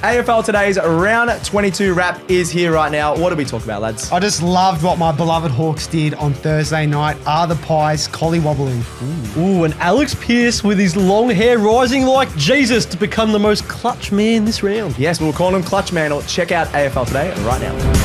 AFL Today's round 22 wrap is here right now. What do we talk about, lads? I just loved what my beloved Hawks did on Thursday night. Are the Pies collie-wobbling? Ooh, and Alex Pearce with his long hair rising like Jesus to become the most clutch man this round. Yes, we'll call him Clutch Man. Check out AFL Today right now.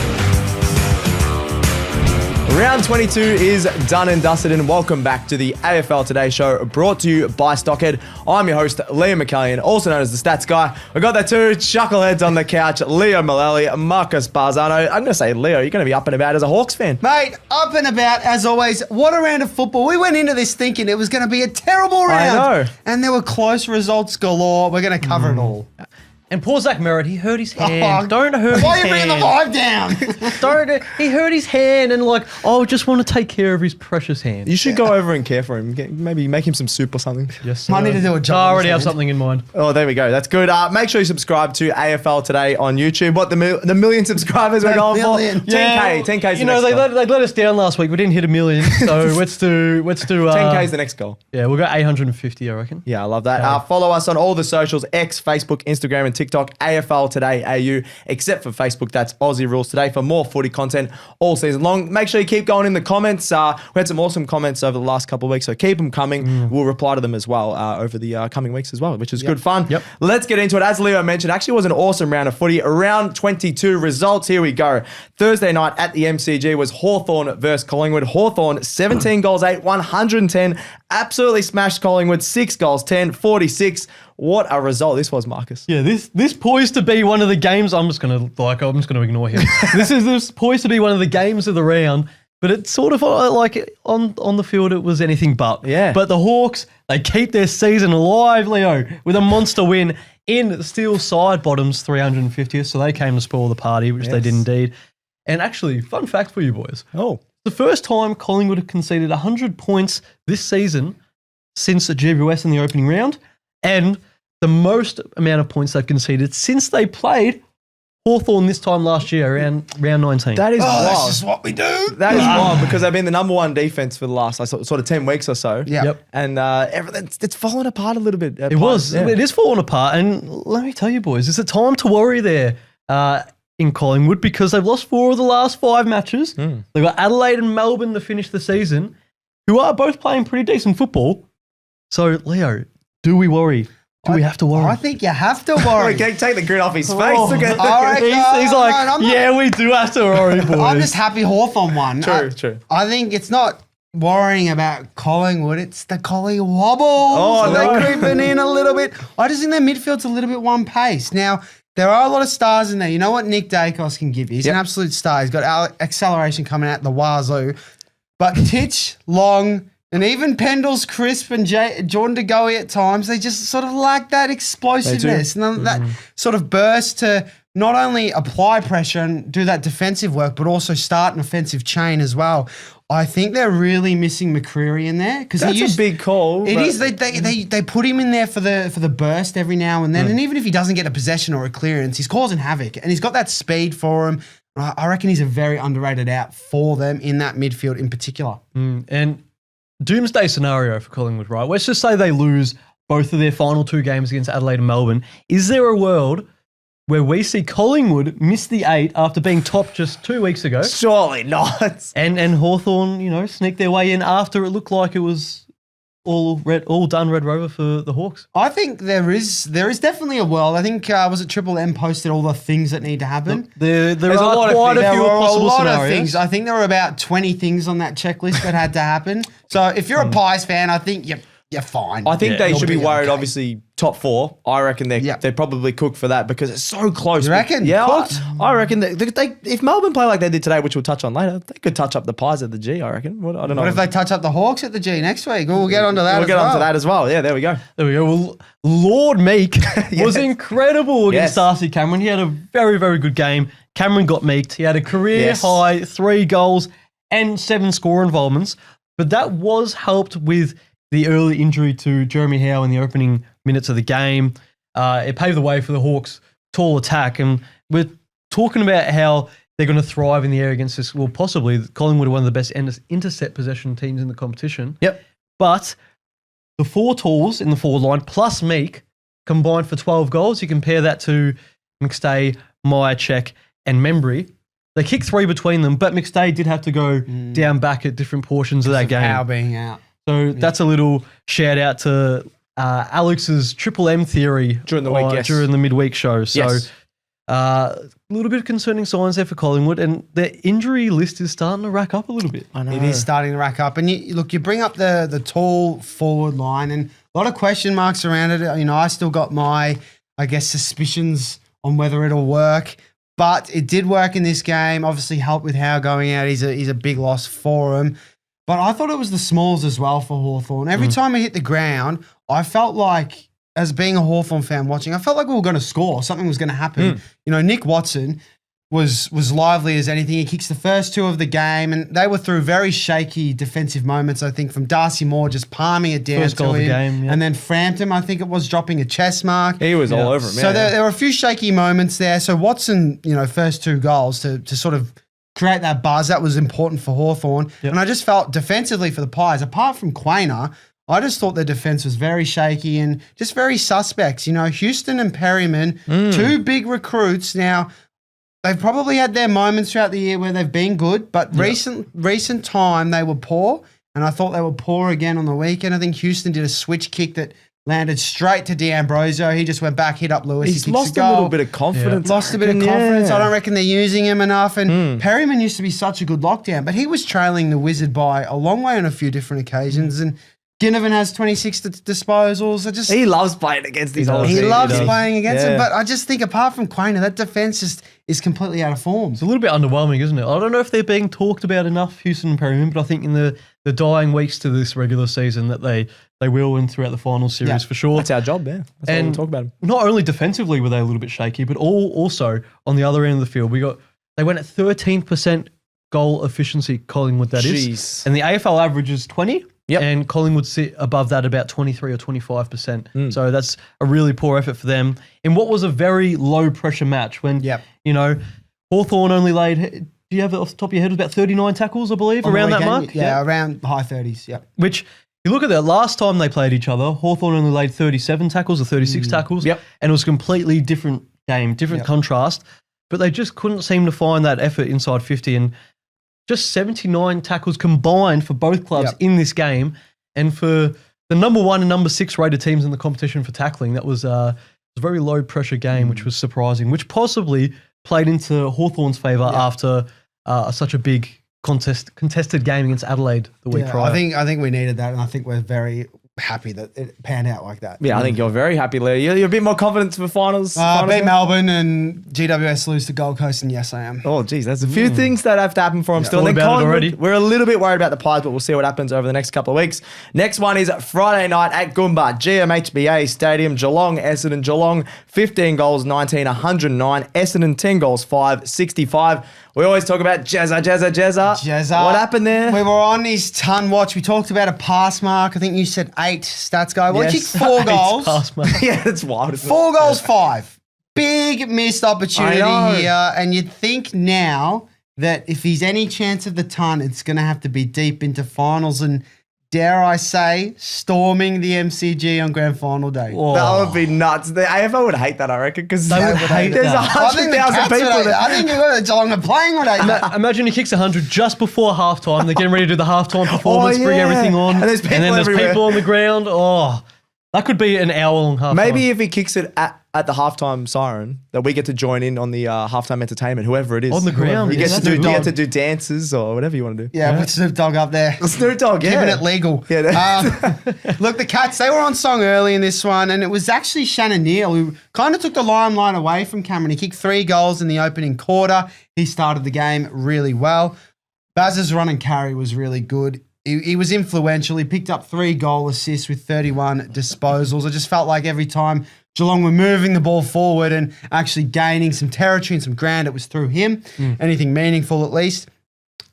Round 22 is done and dusted, and welcome back to the AFL Today Show, brought to you by Stockhead. I'm your host, Liam McAllion, also known as the Stats Guy. We got the two chuckleheads on the couch, Leo Mullaly, Marcus Bazzano. I'm going to say, Leo, you're going to be up and about as a Hawks fan. Mate, up and about as always. What a round of football. We went into this thinking it was going to be a terrible round. I know. And there were close results galore. We're going to cover it all. And poor Zach Merritt, he hurt his hand. Don't hurt his hand. Why are you bringing the vibe down? He hurt his hand and I just want to take care of his precious hand. You should go over and care for him. Maybe make him some soup or something. Yes, Might need to do a job. I already have something in mind. Oh, there we go. That's good. Make sure you subscribe to AFL Today on YouTube. What, the million subscribers we're going for? 10K. You know, they let us down last week. We didn't hit 1 million. So let's do 10K is the next goal. Yeah, we'll go 850, I reckon. Yeah, I love that. Follow us on all the socials, X, Facebook, Instagram, and TikTok, AFL Today AU, except for Facebook. That's Aussie Rules Today for more footy content all season long. Make sure you keep going in the comments. We had some awesome comments over the last couple of weeks, so keep them coming. We'll reply to them as well over the coming weeks as well, which is good fun. Yep. Let's get into it. As Leo mentioned, actually was an awesome round of footy. Round 22 results. Here we go. Thursday night at the MCG was Hawthorn versus Collingwood. Hawthorn, 17 goals, 8, 110. Absolutely smashed Collingwood, 6 goals, 10, 46. What a result this was, Marcus. Yeah, this poised to be one of the games. I'm just gonna ignore him. This is poised to be one of the games of the round, but it's sort of like on the field it was anything but. Yeah. But the Hawks, they keep their season alive, Leo, with a monster win in Steel Side Bottoms 350th. So they came to spoil the party, which they did indeed. And actually, fun fact for you boys. Oh. The first time Collingwood have conceded 100 points this season since the GWS in the opening round, and the most amount of points they've conceded since they played Hawthorn this time last year, around round 19. That is wild. That's just what we do. That is wild because they've been the number one defense for the last sort of 10 weeks or so. Yeah. Yep. And it's fallen apart a little bit. It is falling apart. And let me tell you, boys, it's a time to worry there in Collingwood because they've lost 4 of the last 5 matches. They've got Adelaide and Melbourne to finish the season, who are both playing pretty decent football. So, Leo, do we worry? Do we have to worry? I think you have to worry. Take the grin off his face. All right, He's like, we do have to worry, boys. I'm just happy Hawthorn won. True. I think it's not worrying about Collingwood. It's the collie wobble. Oh, They're no. creeping in a little bit. I just think their midfield's a little bit one pace. Now, there are a lot of stars in there. You know what Nick Dacos can give you? He's an absolute star. He's got acceleration coming out the wazoo. But Titch, Long, and even Pendle's crisp and Jordan De Goey at times, they just sort of lack that explosiveness and that sort of burst to not only apply pressure and do that defensive work, but also start an offensive chain as well. I think they're really missing McCreary in there because That's a big call. It is. They put him in there for the burst every now and then, and even if he doesn't get a possession or a clearance, he's causing havoc, and he's got that speed for him. I reckon he's a very underrated out for them in that midfield in particular. And doomsday scenario for Collingwood, right? Let's just say they lose both of their final 2 games against Adelaide and Melbourne. Is there a world where we see Collingwood miss the 8 after being top just 2 weeks ago? Surely not. And Hawthorn, sneak their way in after it looked like it was all done Red Rover for the Hawks? I think there is definitely a world. I think was it Triple M posted all the things that need to happen. There are quite a few possible scenarios. Things. I think there were about 20 things on that checklist that had to happen. So if you're a Pies fan, I think you're fine. I think they should be worried, okay. Obviously, top 4. I reckon they're probably cooked for that because it's so close. You reckon? Yeah, Cooked? I reckon they if Melbourne play like they did today, which we'll touch on later, they could touch up the Pies at the G, I reckon. I don't know. What if they touch up the Hawks at the G next week? We'll get onto that. We'll get onto that as well. Yeah, there we go. Well, Lord Meek was incredible against Darcy Cameron. He had a very, very good game. Cameron got meeked. He had a career high 3 goals and 7 score involvements, but that was helped with the early injury to Jeremy Howe in the opening minutes of the game. It paved the way for the Hawks' tall attack, and we're talking about how they're going to thrive in the air against this. Well, possibly Collingwood are one of the best intercept possession teams in the competition. Yep. But the 4 talls in the forward line plus Meek combined for 12 goals. You compare that to McStay, Myercheck, and Membry. They kicked 3 between them, but McStay did have to go down back at different portions of that game. Howe being out. So that's a little shout out to Alex's Triple M theory During the week, yes. during the midweek show. So Yes. a little bit of concerning signs there for Collingwood, and their injury list is starting to rack up a little bit. I know. It is starting to rack up. And you bring up the tall forward line and a lot of question marks around it. I still got my, suspicions on whether it'll work. But it did work in this game. Obviously helped with Howe going out. He's a big loss for him. But I thought it was the smalls as well for Hawthorn. Every time he hit the ground, I felt like, as being a Hawthorn fan watching, I felt like we were going to score. Something was going to happen. Nick Watson was lively as anything. He kicks the first 2 of the game, and they were through very shaky defensive moments, I think, from Darcy Moore just palming it down First to goal of him. the game, yeah. And then Frampton, I think it was, dropping a chest mark. He was all over him. So there were a few shaky moments there. So Watson, first 2 goals to sort of create that buzz, that was important for Hawthorn. Yep. And I just felt defensively for the Pies, apart from Quainer, I just thought their defense was very shaky and just very suspects. Houston and Perryman, 2 big recruits. Now, they've probably had their moments throughout the year where they've been good, but recent time they were poor, and I thought they were poor again on the weekend. I think Houston did a switch kick that landed straight to D'Ambrosio. He just went back, hit up Lewis. He's he lost a little bit of confidence. Lost a bit of confidence. I don't reckon they're using him enough. And Perryman used to be such a good lockdown, but he was trailing the Wizard by a long way on a few different occasions. And Ginnivan has 26 disposals. He loves playing against these old He teams. loves playing against Yeah. him, but I just think apart from Quainer, that defense is completely out of form. It's a little bit underwhelming, isn't it? I don't know if they're being talked about enough, Houston and Perryman, but I think in the dying weeks to this regular season that they will win throughout the final series for sure. That's our job, yeah. That's all we talk about. Not only defensively were they a little bit shaky, but also on the other end of the field, they went at 13% goal efficiency, Collingwood, that is. Jeez. And the AFL average is 20. Yep. And Collingwood sit above that about 23 or 25%. So that's a really poor effort for them in what was a very low pressure match when, Hawthorn only laid, do you have it off the top of your head, it was about 39 tackles, I believe, On the around that weekend, mark? Yeah, around the high 30s, yeah. Which, you look at that, last time they played each other, Hawthorn only laid 37 tackles or 36 tackles. Yep. And it was a completely different game, different contrast. But they just couldn't seem to find that effort inside 50. And just 79 tackles combined for both clubs in this game. And for the number 1 and number 6 rated teams in the competition for tackling, that was a very low pressure game, which was surprising, which possibly played into Hawthorn's favour after such a big contested game against Adelaide the week prior. I think we needed that, and I think we're very happy that it panned out like that. Yeah, I think you're very happy, Leo. You're a bit more confident for finals. Beat Melbourne and GWS lose to Gold Coast, and yes, I am. Oh, geez, there's a few things that have to happen for them still. Thought And then about it Collingwood, already. we're a little bit worried about the Pies, but we'll see what happens over the next couple of weeks. Next one is Friday night at Goomba, GMHBA Stadium, Geelong, Essendon. Geelong, 15 goals, 19, 109. Essendon, 10 goals, 5, 65. We always talk about Jezza. What happened there? We were on his ton watch. We talked about a pass mark. I think you said 8 stats guy. Well, he Yes. kicked 4 goals. Pass, mate. Yeah, that's wild. isn't it? 4 goals, 5. Big missed opportunity I know. here. And you'd think now that if he's any chance of the ton, it's going to have to be deep into finals and, dare I say, storming the MCG on grand final day. Oh. That would be nuts. The AFL would hate that, I reckon, because They would hate there's that. 100,000 people there. I think you've got Geelong are playing with it. Imagine he kicks 100 just before halftime. They're getting ready to do the halftime performance, bring yeah. everything on. And there's people then there's everywhere. people on the ground. Oh, that could be an hour-long halftime. Maybe if he kicks it at the halftime siren, that we get to join in on the halftime entertainment, whoever it is. On the ground, You yeah, get, to that's do, a you dog. get to do dances or whatever you want to do. Yeah, with Snoop Dogg up there. Snoop Dogg, yeah. Keeping it legal. Yeah, Look, the Cats, they were on song early in this one, and it was actually Shannon Neal who kind of took the limelight away from Cameron. He kicked 3 goals in the opening quarter. He started the game really well. Baz's run and carry was really good. He was influential. He picked up 3 goal assists with 31 disposals. I just felt like every time Geelong were moving the ball forward and actually gaining some territory and some ground, it was through him. Anything meaningful at least.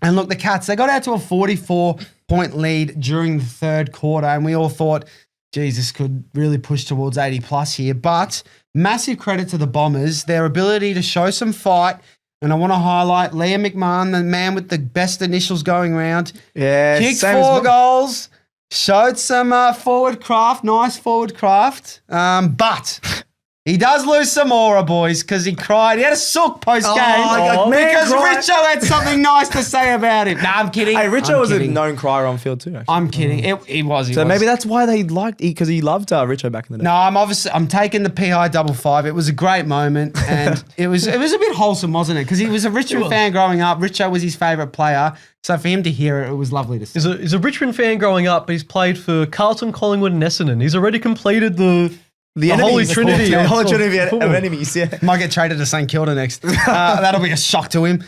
And look, the Cats, they got out to a 44-point lead during the third quarter, and we all thought, geez, this could really push towards 80 plus here. But massive credit to the Bombers, their ability to show some fight. And I want to highlight Liam McAllion, the man with the best initials going around. Yeah, Kicked same as 4 me. goals, showed some forward craft, nice forward craft. But He does lose some aura, boys, because he cried. He had a sook post-game because Richo had something nice to say about him. No, I'm kidding. Hey, Richo was a known crier on field too, actually. I'm kidding. He was. Maybe that's why they liked because he loved Richo back in the day. No, I'm taking the PI 55. It was a great moment, and it was a bit wholesome, wasn't it? Because he was a Richmond fan growing up. Richo was his favourite player. So for him to hear it, it was lovely to see. He's a Richmond fan growing up, but he's played for Carlton, Collingwood and Essendon. He's already completed the Holy Trinity. The Holy Trinity of enemies, yeah. Might get traded to St Kilda next. That'll be a shock to him.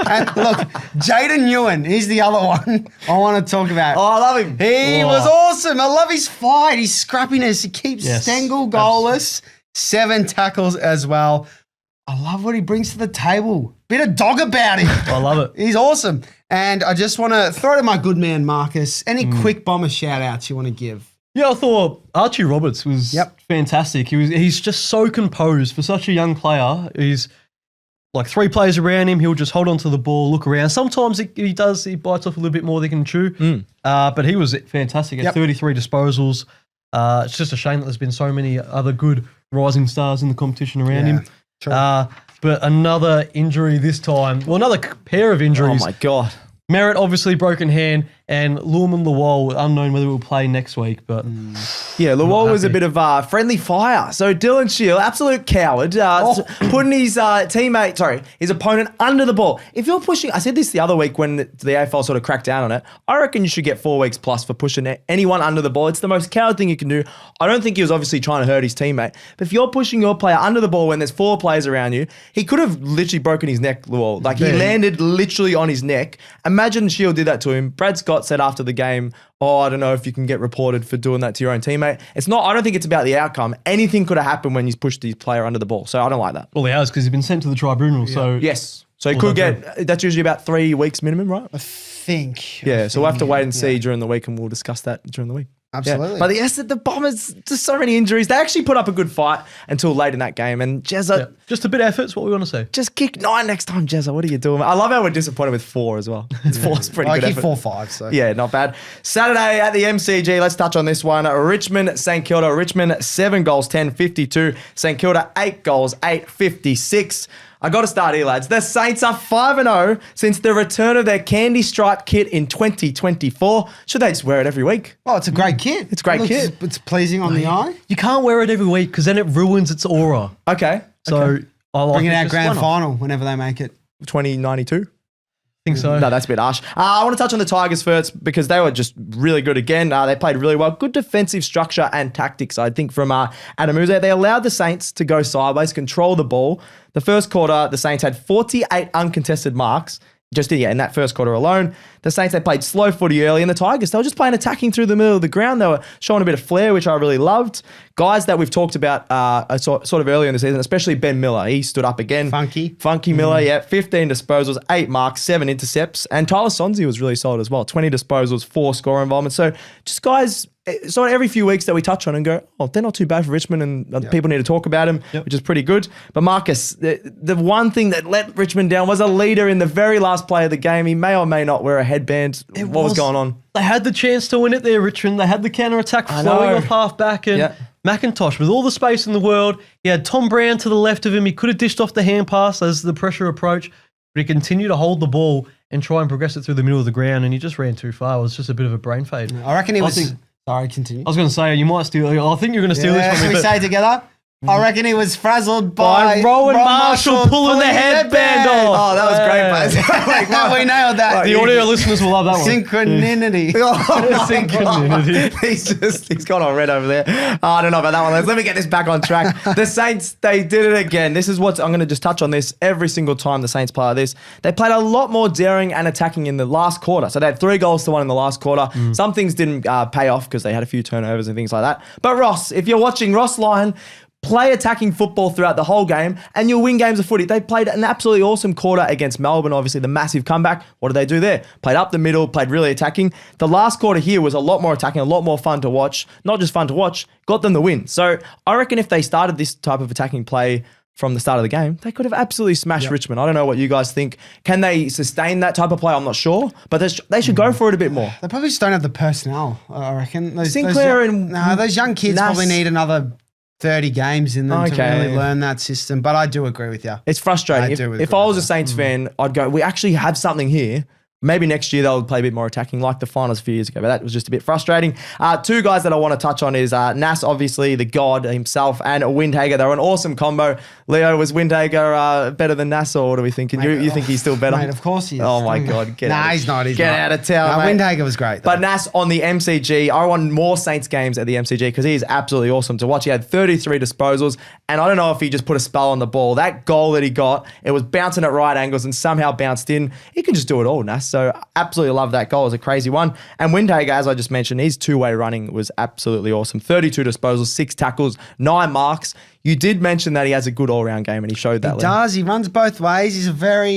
And look, Jaden Ewan, he's the other one I want to talk about. Oh, I love him. He was awesome. I love his fight, his scrappiness. He keeps Stengel goalless, 7 tackles as well. I love what he brings to the table. Bit of dog about him. I love it. He's awesome. And I just want to throw to my good man, Marcus. Any quick bomber shout-outs you want to give? Yeah, I thought Archie Roberts was fantastic. He's just so composed for such a young player. He's like 3 players around him. He'll just hold on to the ball, look around. Sometimes he bites off a little bit more than he can chew. But he was fantastic at 33 disposals. It's just a shame that there's been so many other good rising stars in the competition around him. True. But another injury this time. Well, another pair of injuries. Oh, my God. Merritt, obviously, broken hand, and Lurman Lawal, unknown whether we'll play next week, but... Yeah, Lawal was a bit of friendly fire. So Dylan Shield, absolute coward, putting his his opponent under the ball. If you're pushing... I said this the other week when the AFL sort of cracked down on it. I reckon you should get 4 weeks plus for pushing anyone under the ball. It's the most coward thing you can do. I don't think he was obviously trying to hurt his teammate. But if you're pushing your player under the ball when there's 4 players around you, he could have literally broken his neck, Lawal. Like, he landed literally on his neck. Imagine Shield did that to him. Brad Scott said after the game, I don't know if you can get reported for doing that to your own teammate. I don't think it's about the outcome. Anything could have happened when he's pushed his player under the ball. So I don't like that. Well, he has because he's been sent to the tribunal. So yes. So he could get, that's usually about 3 weeks minimum, right? I think. Yeah, so we'll have to wait and see during the week and we'll discuss that during the week. Absolutely. Yeah. But the Bombers, just so many injuries. They actually put up a good fight until late in that game. And Jezza... Just a bit of effort is what we want to say. Just kick 9 next time, Jezza. What are you doing? I love how we're disappointed with 4 as well. 4's pretty good effort. I keep 4-5, so... Yeah, not bad. Saturday at the MCG, let's touch on this one. Richmond, St Kilda. Richmond, 7 goals, 10-52. St Kilda, 8 goals, 8-56. I got to start here, lads. The Saints are 5-0 since the return of their candy stripe kit in 2024. Should they just wear it every week? Oh, it's a great kit. It's a great kit. It's pleasing on the eye. You can't wear it every week because then it ruins its aura. Okay. So I like bring it out grand final whenever they make it. 2092? I think so. No, that's a bit harsh. I want to touch on the Tigers first because they were just really good again. They played really well. Good defensive structure and tactics, I think, from Adam Uze. They allowed the Saints to go sideways, control the ball. The first quarter, the Saints had 48 uncontested marks. Just in that first quarter alone. The Saints, they played slow footy early, and the Tigers, they were just playing attacking through the middle of the ground. They were showing a bit of flair, which I really loved. Guys that we've talked about sort of earlier in the season, especially Ben Miller. He stood up again. Funky Miller, 15 disposals, 8 marks, 7 intercepts. And Tyler Sonsie was really solid as well. 20 disposals, 4 score involvements. So just guys, so every few weeks that we touch on and go, they're not too bad for Richmond and people need to talk about them, which is pretty good. But Marcus, the one thing that let Richmond down was a leader in the very last play of the game. He may or may not wear a headband. What was going on? They had the chance to win it there, Richmond. They had the counter-attack flowing off half-back and McIntosh with all the space in the world. He had Tom Brown to the left of him. He could have dished off the hand pass as the pressure approached, but he continued to hold the ball and try and progress it through the middle of the ground, and he just ran too far. It was just a bit of a brain fade. I reckon he was... Sorry, continue. I was going to say, you might steal... I think you're going to steal this from me. Should we say it together? I reckon he was frazzled by Rowan Marshall pulling the headband off. Oh, that was great, mate. We nailed that. The audio listeners will love that one. Synchronity. He's gone on red over there. I don't know about that one. Let me get this back on track. The Saints, they did it again. This is what I'm going to just touch on this every single time the Saints play like this. They played a lot more daring and attacking in the last quarter. So they had 3 goals to 1 in the last quarter. Some things didn't pay off because they had a few turnovers and things like that. But Ross, if you're watching Ross Lyon, play attacking football throughout the whole game and you'll win games of footy. They played an absolutely awesome quarter against Melbourne, obviously the massive comeback. What did they do there? Played up the middle, played really attacking. The last quarter here was a lot more attacking, a lot more fun to watch. Not just fun to watch, got them the win. So I reckon if they started this type of attacking play from the start of the game, they could have absolutely smashed Richmond. I don't know what you guys think. Can they sustain that type of play? I'm not sure, but they should go for it a bit more. They probably just don't have the personnel, I reckon. Sinclair and those young kids probably need another 30 games in them to really learn that system. But I do agree with you. It's frustrating. If I was a Saints fan, I'd go, we actually have something here. Maybe next year they'll play a bit more attacking like the finals a few years ago, but that was just a bit frustrating. Two guys that I want to touch on is Nas, obviously the god himself, and Windhager. They're an awesome combo. Leo, was Windhager better than Nas, or what are we thinking? You think he's still better? Mate, of course he is. Oh my God. He's not. Get out of town, mate. Windhager was great, though. But Nas on the MCG, I want more Saints games at the MCG because he is absolutely awesome to watch. He had 33 disposals, and I don't know if he just put a spell on the ball. That goal that he got, it was bouncing at right angles and somehow bounced in. He can just do it all, Nas. So absolutely love that goal. It was a crazy one. And Windhager, as I just mentioned, his two-way running was absolutely awesome. 32 disposals, 6 tackles, 9 marks. You did mention that he has a good all-round game, and he showed that. He does. He runs both ways. He's a very,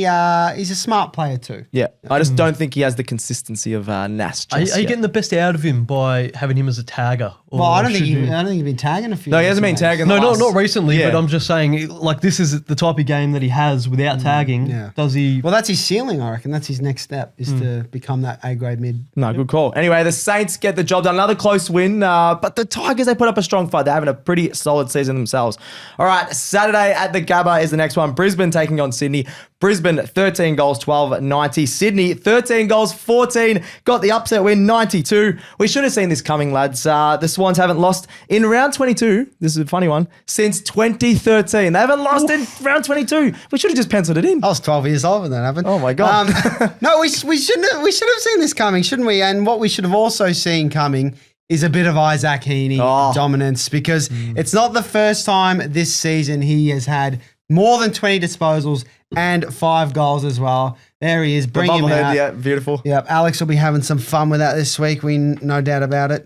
he's a smart player too. Yeah. I just don't think he has the consistency of Nas. Are you getting the best out of him by having him as a tagger? Well, I don't think he's been tagging a few. No, he hasn't been tagging. Not recently, but I'm just saying, like, this is the type of game that he has without tagging. Yeah. Does he? Well, that's his ceiling, I reckon. That's his next step, is to become that A-grade mid. No, good call. Anyway, the Saints get the job done. Another close win, but the Tigers, they put up a strong fight. They're having a pretty solid season themselves. All right, Saturday at the Gabba is the next one. Brisbane taking on Sydney. Brisbane, 13 goals, 12-90. Sydney, 13 goals, 14. Got the upset win, 92. We should have seen this coming, lads. The Swans haven't lost in round 22. This is a funny one. Since 2013. They haven't lost in round 22. We should have just penciled it in. I was 12 years old when that happened. Oh, my God. No, we should have seen this coming, shouldn't we? And what we should have also seen coming is a bit of Isaac Heeney dominance, because it's not the first time this season he has had more than 20 disposals and 5 goals as well. There he is. Bring him out. Yeah, beautiful. Yeah, Alex will be having some fun with that this week. We no doubt about it.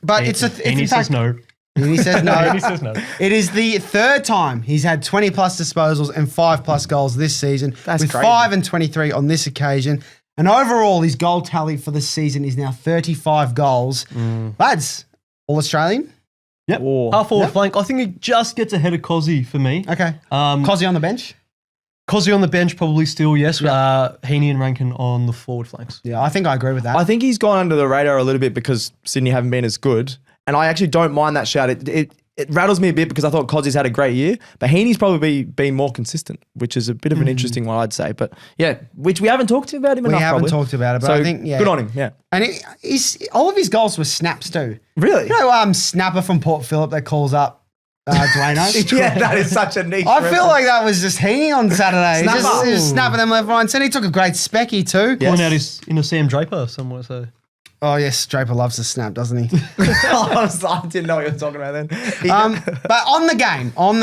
But Heeney says no. Heeney says no. Heeney says no. It is the third time he's had 20 plus disposals and 5 plus goals this season. That's with crazy. 5 and 23 on this occasion. And overall, his goal tally for the season is now 35 goals. Lads, all Australian? Yep. Half forward flank. I think he just gets ahead of Cozzy for me. Okay. Cozzy on the bench? Cozzy on the bench, probably still, yes. Heeney and Rankin on the forward flanks. Yeah, I think I agree with that. I think he's gone under the radar a little bit because Sydney haven't been as good. And I actually don't mind that shout. It rattles me a bit because I thought Cozzy's had a great year, but Heeney's probably been more consistent, which is a bit of an interesting one, I'd say. But yeah, which we haven't talked about him enough. We haven't talked about it, but so I think, good on him, yeah. And all of his goals were snaps too. Really? You know, snapper from Port Phillip that calls up Duano? Yeah, that is such a niche. I feel like that was just Heeney on Saturday. Just snapping them left, right, and center. He took a great specky too. Pulling out his inner Sam Draper somewhere, so... Oh, yes, Draper loves to snap, doesn't he? I didn't know what you were talking about then. But on the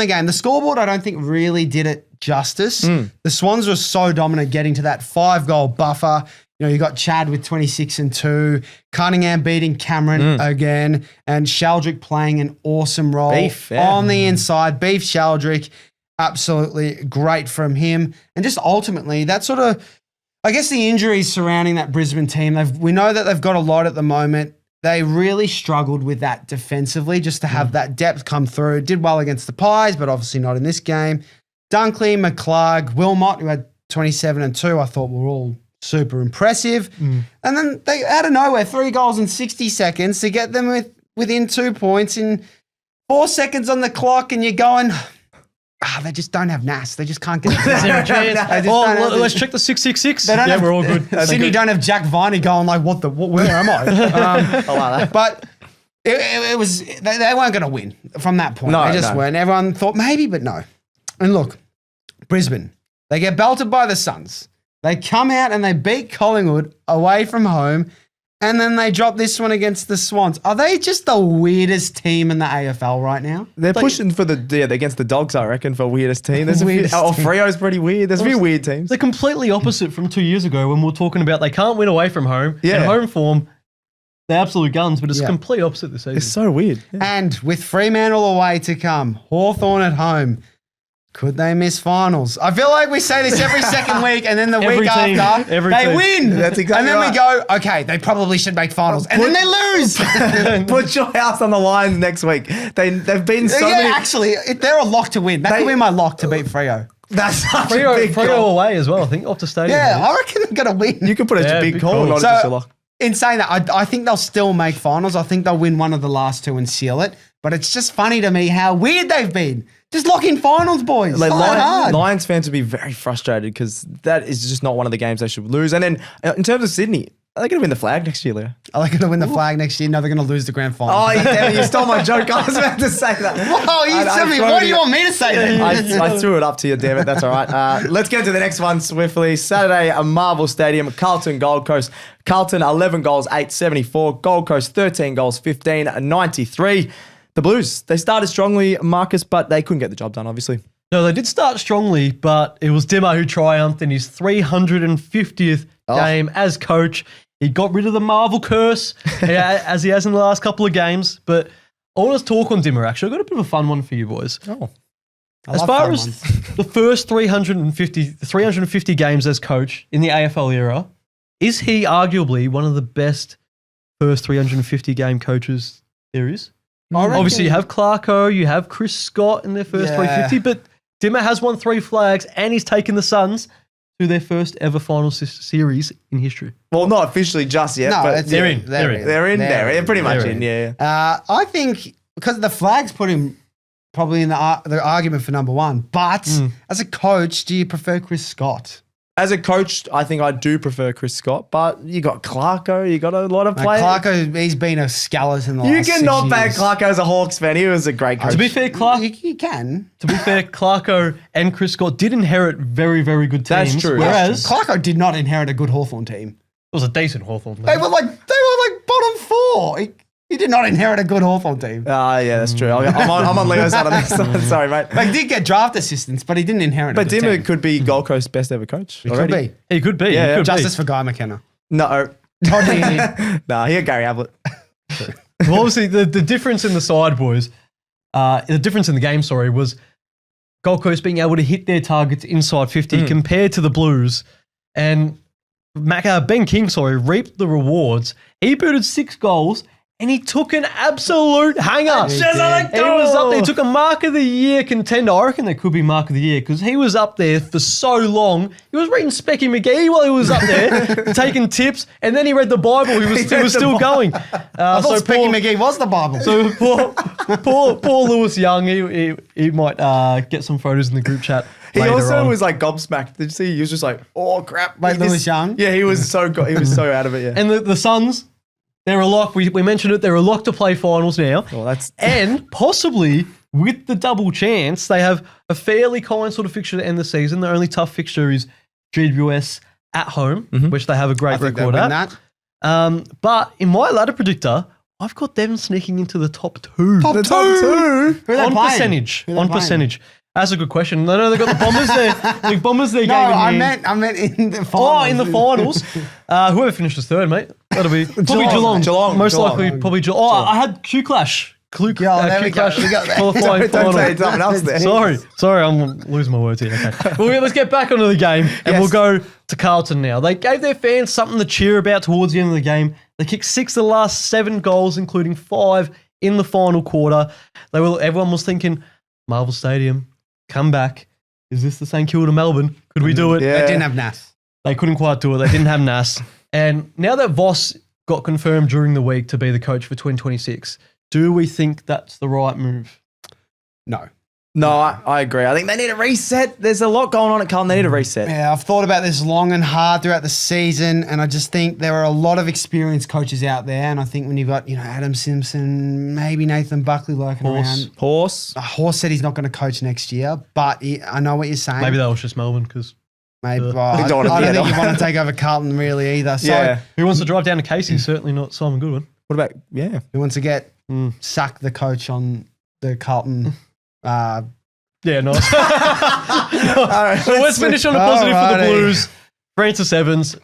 game, the scoreboard I don't think really did it justice. The Swans were so dominant getting to that 5-goal buffer. You know, you got Chad with 26 and 2, Cunningham beating Cameron again, and Sheldrick playing an awesome role on the inside. Beef Sheldrick, absolutely great from him. And just ultimately, that sort of... I guess the injuries surrounding that Brisbane team, we know that they've got a lot at the moment. They really struggled with that defensively, just to have that depth come through. Did well against the Pies, but obviously not in this game. Dunkley, McClarg, Wilmot, who had 27 and 2, I thought were all super impressive. And then they, out of nowhere, 3 goals in 60 seconds to get them within 2 points in 4 seconds on the clock, and you're going... they just don't have Nas. They just can't get it. Let's check the 666. We're all good. Sydney don't have Jack Viney going like, where am I? I like that. But it was, they weren't going to win from that point. They just weren't. Everyone thought maybe, but no. And look, Brisbane, they get belted by the Suns. They come out and they beat Collingwood away from home. And then they drop this one against the Swans. Are they just the weirdest team in the AFL right now? They're pushing for against the Dogs, I reckon, for weirdest team. There's Freo's pretty weird. There's a few weird teams. They're completely opposite from 2 years ago when we were talking about they can't win away from home. Yeah. And home form, they're absolute guns, but it's complete opposite this season. It's so weird. Yeah. And with Fremantle away to come, Hawthorn at home, could they miss finals? I feel like we say this every second week, and then the week after, they win. That's exactly And then right. we go, okay, they probably should make finals. And then they lose. Put your house on the line next week. They've been so many... Actually, they're a lock to win. That could be my lock to beat Freo. That's such a big Freo call. away as well, I think, Optus Stadium. Yeah, I reckon they're going to win. You can put a big call, not So, just a lock. In saying that, I think they'll still make finals. I think they'll win one of the last two and seal it. But it's just funny to me how weird they've been. Just lock in finals, boys. Like Hard. Lions fans would be very frustrated because that is just not one of the games they should lose. And then in terms of Sydney, are they going to win the flag next year, Leo? Are they going to win the flag next year? No, they're going to lose the grand final. Oh, you stole my joke. I was about to say that. Whoa, you tell me. What do you want me to say then? I threw it up to you, damn it. That's all right. Let's get to the next one swiftly. Saturday, at Marvel Stadium, Carlton, Gold Coast. Carlton, 11 goals, 874. Gold Coast, 13 goals, 15, 93. The Blues, they started strongly, Marcus, but they couldn't get the job done, obviously. No, they did start strongly, but it was Dimmer who triumphed in his 350th game as coach. He got rid of the Marvel curse, as he has in the last couple of games. But I want to talk on Dimmer, actually. I've got a bit of a fun one for you boys. Oh. As far as the first 350 games as coach in the AFL era, is he arguably one of the best first 350 game coaches there is? Obviously, you have Clarko, you have Chris Scott in their first 350, but Dimmer has won 3 flags and he's taken the Suns to their first ever final series in history. Well, not officially just yet, but they're in. They're pretty much in, yeah. I think because the flags put him probably in the argument for number one, but as a coach, do you prefer Chris Scott? As a coach, I think I do prefer Chris Scott, but you got Clarko, you got a lot of players. Clarko, he's been a scallus in the last 6 years. You cannot back Clarko as a Hawks fan. He was a great coach. To be fair, You can. To be fair, Clarko and Chris Scott did inherit very, very good teams. That's true. Whereas Clarko did not inherit a good Hawthorn team. it was a decent Hawthorn team. They were like bottom 4. He did not inherit a good Hawthorn team. Yeah, that's true. I'm on Leo's side on this one. Sorry, mate. He did get draft assistance, but he didn't inherit But a good Dimmer team. could be Gold Coast's best ever coach. He could be. He could be. Yeah, he could Justice be. for Guy McKenna. No. Todd Heaney. Nah, he had Gary Ablett. Well, obviously, the difference in the side, boys, the difference in the game, was Gold Coast being able to hit their targets inside 50 compared to the Blues. And Ben King, reaped the rewards. He booted 6 goals. And he took an absolute hanger. He was up there. He took a Mark of the Year contender. I reckon that could be Mark of the Year because he was up there for so long. He was reading Specky McGee while he was up there, taking tips, and then he read the Bible. He was still going. I thought Specky McGee was the Bible. So poor Lewis Young, he might get some photos in the group chat. He also on. was like gobsmacked. Did you see? He was just like, oh crap. Wait, Lewis Young? Yeah, he was so out of it. Yeah. And the Suns. They're a lock. We mentioned it. They're a lock to play finals now. Well, and possibly with the double chance, they have a fairly kind sort of fixture to end the season. The only tough fixture is GWS at home, which they have a great record at. But in my ladder predictor, I've got them sneaking into the top 2. Top 2? Who are they playing? On percentage. That's a good question. No, they've got the Bombers there. The Bombers there. No, I meant in the finals. Oh, in the finals. Whoever finishes 3rd, mate. That'll be probably Geelong. Most likely, probably Geelong. Oh, I had Q Clash. Q Clash qualifying final. Don't say something else there. Sorry, I'm losing my words here. Okay. Well, let's get back onto the game, and we'll go to Carlton now. They gave their fans something to cheer about towards the end of the game. They kicked 6 of the last 7 goals, including 5 in the final quarter. Everyone was thinking, Marvel Stadium. Come back. Is this the St Kilda Melbourne? Could we do it? Yeah. They didn't have Nas. They couldn't quite do it. They didn't have Nas. And now that Voss got confirmed during the week to be the coach for 2026, do we think that's the right move? No. No, I agree. I think they need a reset. There's a lot going on at Carlton. They need a reset. Yeah, I've thought about this long and hard throughout the season, and I just think there are a lot of experienced coaches out there, and I think when you've got, Adam Simpson, maybe Nathan Buckley lurking around. Horse Horse said he's not going to coach next year, but I know what you're saying. Maybe that was just Melbourne because... Maybe. I don't think you want to take over Carlton really either. So who wants to drive down to Casey? Certainly not Simon Goodwin. What about, who wants to get sack the coach on the Carlton... Yeah, nice. All right, so let's finish on a positive for the Blues. Francis Evans,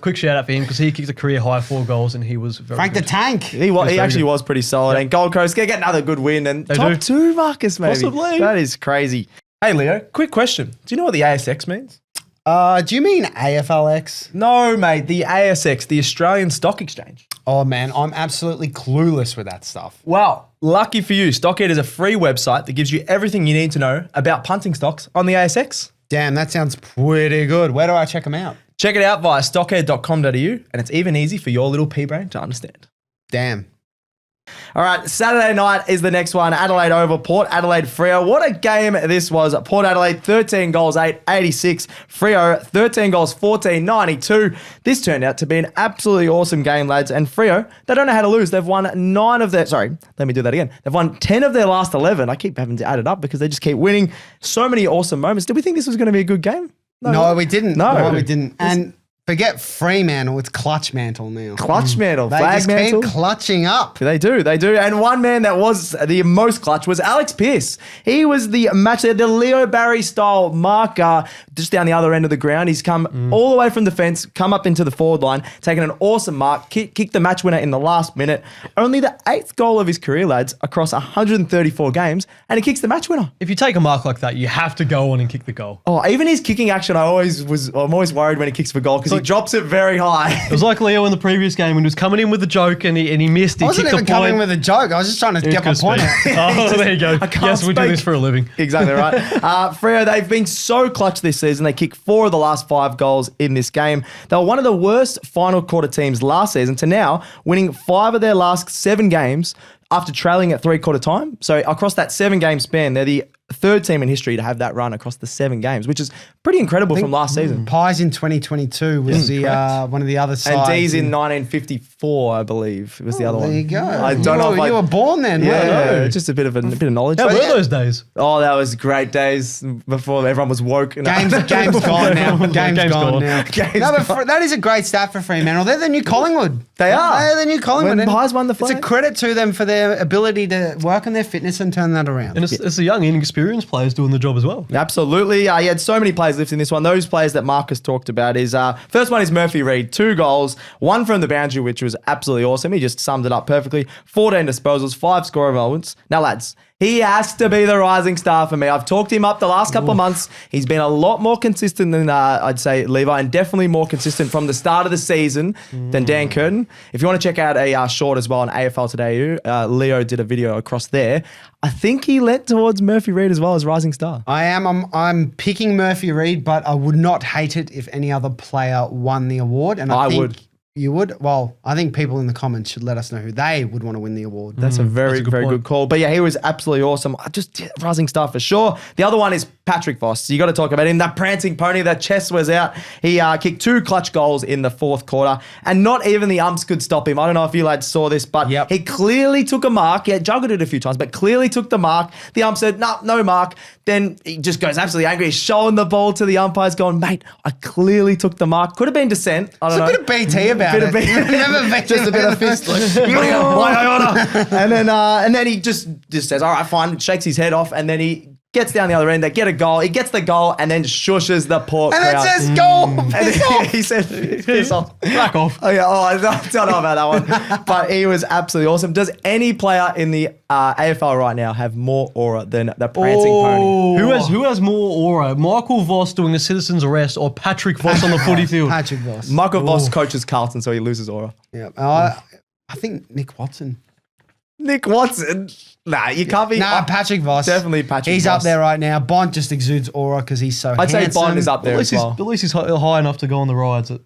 quick shout out for him because he kicked a career high 4 goals and he was very Frank good. the Tank. He actually was pretty solid. Yep. And Gold Coast get another good win and top 2 Marcus maybe. Possibly. That is crazy. Hey Leo, quick question. Do you know what the ASX means? Do you mean AFLX? No, mate. The ASX, the Australian Stock Exchange. Oh, man. I'm absolutely clueless with that stuff. Well, lucky for you, Stockhead is a free website that gives you everything you need to know about punting stocks on the ASX. Damn, that sounds pretty good. Where do I check them out? Check it out via stockhead.com.au, and it's even easy for your little pea brain to understand. Damn. All right, Saturday night is the next one. Adelaide over Port Adelaide Freo. What a game this was. Port Adelaide, 13 goals, 86. Freo, 13 goals, 14, 92. This turned out to be an absolutely awesome game, lads. And Freo, they don't know how to lose. They've won 9 of their... Sorry, let me do that again. They've won 10 of their last 11. I keep having to add it up because they just keep winning. So many awesome moments. Did we think this was going to be a good game? No, we didn't. No, we didn't. And forget Fremantle, it's Clutch Mantle now. Clutch Mantle, They Flag just Mantle. keep clutching up. They do. And one man that was the most clutch was Alex Pearce. He was the Leo Barry style marker just down the other end of the ground. He's come all the way from defence, come up into the forward line, taken an awesome mark, kicked the match winner in the last minute. Only the 8th goal of his career, lads, across 134 games, and he kicks the match winner. If you take a mark like that, you have to go on and kick the goal. Oh, even his kicking action, I'm always worried when he kicks for goal because he drops it very high. It was like Leo in the previous game when he was coming in with a joke and he missed. He I wasn't kicked even a point. coming with a joke. I was just trying to get my point out. Oh, there you go. Yes, we do this for a living. Exactly right. Freo, they've been so clutch this season. They kicked 4 of the last 5 goals in this game. They were one of the worst final quarter teams last season to now winning 5 of their last 7 games after trailing at 3/4 time. So across that 7-game span, they're the 3rd team in history to have that run across the 7 games, which is pretty incredible from last season. Pies in 2022 was the one of the other sides. And D's in 1954, I believe, was the other one. There you go. I don't know if you were born then. Yeah, just a bit of knowledge. How were those days? Oh, that was great days before everyone was woke. Game's gone now. Game's gone now. That is a great stat for Fremantle. They're the new Collingwood. They are. They're the new Collingwood. When Pies won the flag. It's a credit to them for their ability to work on their fitness and turn that around. And it's the young, inexperienced players doing the job as well. Absolutely. He had so many players lifting this one. Those players that Marcus talked about is, first one is Murphy Reid, 2 goals, 1 from the boundary, which was absolutely awesome. He just summed it up perfectly. 14 disposals, 5 scoring moments. Now, lads, he has to be the rising star for me. I've talked him up the last couple of months. He's been a lot more consistent than, I'd say, Levi, and definitely more consistent from the start of the season than Dan Curtin. If you want to check out a short as well on AFL Today, Leo did a video across there. I think he led towards Murphy Reid as well as rising star. I am. I'm picking Murphy Reid, but I would not hate it if any other player won the award. And I think would. You would? Well, I think people in the comments should let us know who they would want to win the award. That's a very good call. But yeah, he was absolutely awesome. Just rising star for sure. The other one is Patrick Voss. You got to talk about him. That prancing pony, that chest was out. He kicked 2 clutch goals in the 4th quarter, and not even the umps could stop him. I don't know if you lads saw this, but he clearly took a mark. He had juggled it a few times, but clearly took the mark. The ump said, no mark. Then he just goes absolutely angry. He's showing the ball to the umpires going, mate, I clearly took the mark. Could have been dissent. I don't know. It's a bit of BT about it. Just a bit of fist. And then he just says, all right, fine. Shakes his head off, and then he gets down the other end. They get a goal. He gets the goal and then shushes the Port crowd. And it says goal. And he said, piss off. Back off. Oh, yeah. Oh, I don't know about that one. But he was absolutely awesome. Does any player in the AFL right now have more aura than the prancing pony? Who has more aura? Michael Voss doing a citizen's arrest or Patrick Voss on the footy field? Patrick Voss. Michael Voss coaches Carlton, so he loses aura. Yeah. I think Nick Watson. Nick Watson? Nah, you can't be. Patrick Voss. Definitely Patrick He's Voss. up there right now. Bond just exudes aura because he's so handsome. I'd say Bond is up there as well. At least he's high enough to go on the rides at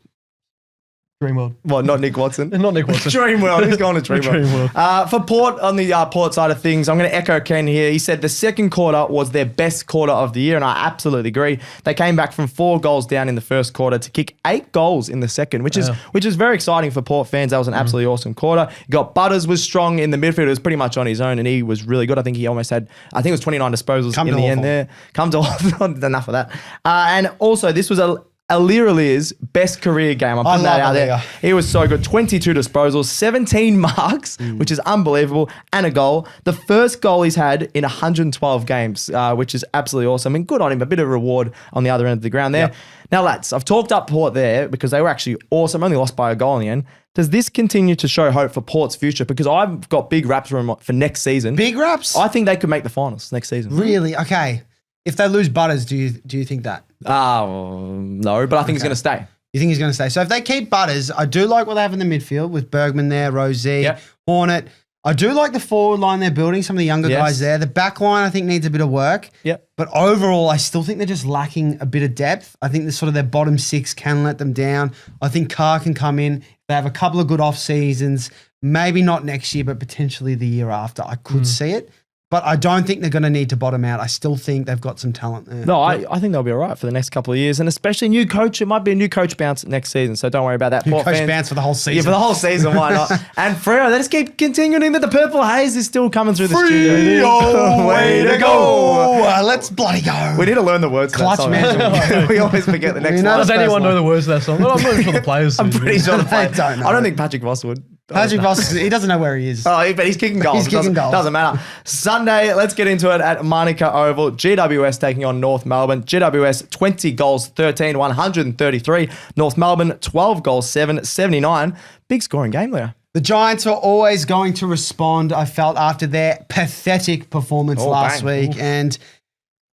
Dreamworld. Well, not Nick Watson. Not Nick Watson. Dreamworld. He's going to Dreamworld. Dreamworld. For Port, on the Port side of things, I'm going to echo Ken here. He said the second quarter was their best quarter of the year, and I absolutely agree. They came back from 4 goals down in the first quarter to kick 8 goals in the second, which is very exciting for Port fans. That was an absolutely awesome quarter. You got Butters was strong in the midfield. It was pretty much on his own, and he was really good. I think he almost had, it was 29 disposals in the end there. Come to Hawthorn. Enough of that. And also, this was Alir's best career game. I'm putting that out there. He was so good. 22 disposals, 17 marks, which is unbelievable, and a goal. The first goal he's had in 112 games, which is absolutely awesome. And good on him. A bit of reward on the other end of the ground there. Yep. Now, lads, I've talked up Port there because they were actually awesome. Only lost by a goal in the end. Does this continue to show hope for Port's future? Because I've got big raps for next season. Big raps? I think they could make the finals next season. Really? Okay. If they lose Butters, do you think that? No, but I think he's going to stay. You think he's going to stay? So if they keep Butters, I do like what they have in the midfield with Bergman there, Rosie, Hornet. I do like the forward line they're building, some of the younger guys there. The back line, I think, needs a bit of work. Yep. But overall, I still think they're just lacking a bit of depth. I think their bottom 6 can let them down. I think Carr can come in. They have a couple of good off seasons. maybe not next year, but potentially the year after. I could see it. But I don't think they're going to need to bottom out. I still think they've got some talent there. No, I think they'll be all right for the next couple of years, and especially new coach. It might be a new coach bounce next season, so don't worry about that. New coach bounce for the whole season. Yeah, for the whole season, why not? And Freo, they just keep continuing that the purple haze is still coming through the studio. Freo, way to go. Let's bloody go. We need to learn the words Clutch, to that man. song. We always forget the next You know line. Does anyone know the words to that song? Well, I'm not sure the players do. I'm pretty sure the players don't know. I don't think Patrick Voss would. Patrick Voss, he doesn't know where he is. Oh, but he's kicking goals. He's kicking goals. Doesn't matter. Sunday, let's get into it at Manuka Oval. GWS taking on North Melbourne. GWS 20 goals, 13, 133. North Melbourne 12 goals, 7, 79. Big scoring game there. The Giants were always going to respond, I felt, after their pathetic performance last week. And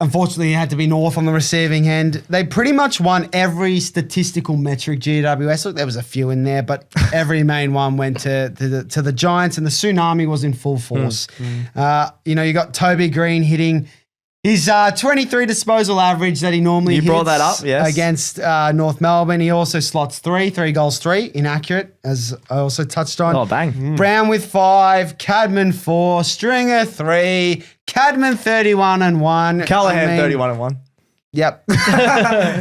unfortunately, it had to be North on the receiving end. They pretty much won every statistical metric, GWS. Look, there was a few in there, but every main one went to the Giants, and the tsunami was in full force. You got Toby Green hitting his 23 disposal average that he normally hits. You brought that up, yes. Against North Melbourne. He also slots 3 goals, 3. Inaccurate, as I also touched on. Oh, bang. Brown with 5, Cadman 4, Stringer 3, Cadman 31 and 1. Callahan 31 and 1. Yep.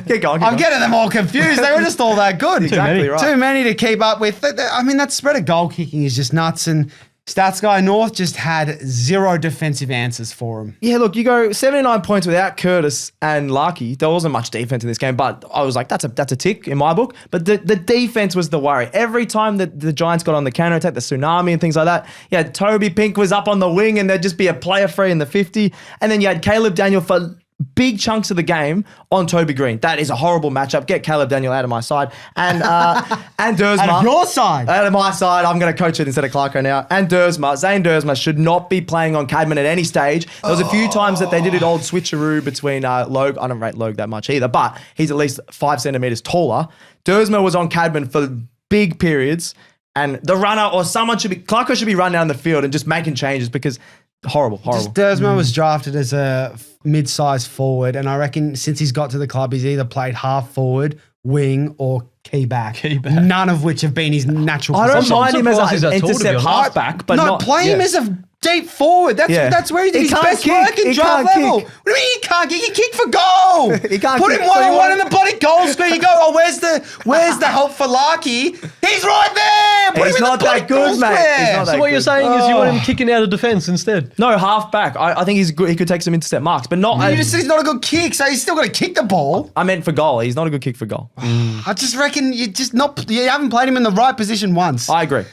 Keep going. I'm getting them all confused. They were just all that good. Exactly right. Too many to keep up with. I mean, that spread of goal kicking is just nuts. And Stats Guy North just had 0 defensive answers for him. Yeah, look, you go 79 points without Curtis and Larkey. There wasn't much defense in this game, but I was like, that's a tick in my book. But the defense was the worry. Every time that the Giants got on the counter-attack, the tsunami and things like that, you had Toby Pink was up on the wing and there'd just be a player free in the 50. And then you had Caleb Daniel for big chunks of the game on Toby Green. That is a horrible matchup. Get Caleb Daniel out of my side. And Dersma. Out of your side. Out of my side. I'm going to coach it instead of Clarko now. And Zane Dersma should not be playing on Cadman at any stage. There was a few times that they did an old switcheroo between Logue. I don't rate Logue that much either, but he's at least 5 centimetres taller. Dersma was on Cadman for big periods, and the runner or someone Clarko should be running down the field and just making changes because horrible. Dersma was drafted as a mid-sized forward, and I reckon since he's got to the club, he's either played half forward, wing, or key back. None of which have been his natural I position. don't mind him as an tall, to be intercept honest. halfback, but no, not play him as a deep forward. That's where he did his can't best kick. work in He draft can't level. kick. What do you mean he can't kick? He kicked for goal. He can't Put kick. him So you one-on-one want- in the bloody goal square. You go, oh, where's the help for Larkey? He's right there. Put He's him in not the bloody that good, goal mate. He's square. not So that what you're good. saying is you want him kicking out of defence instead? No, halfback. I think he's good. He could take some intercept marks, but not. You just said he's not a good kick, so he's still got to kick the ball. I meant for goal. He's not a good kick for goal. I just reckon you haven't played him in the right position once. I agree.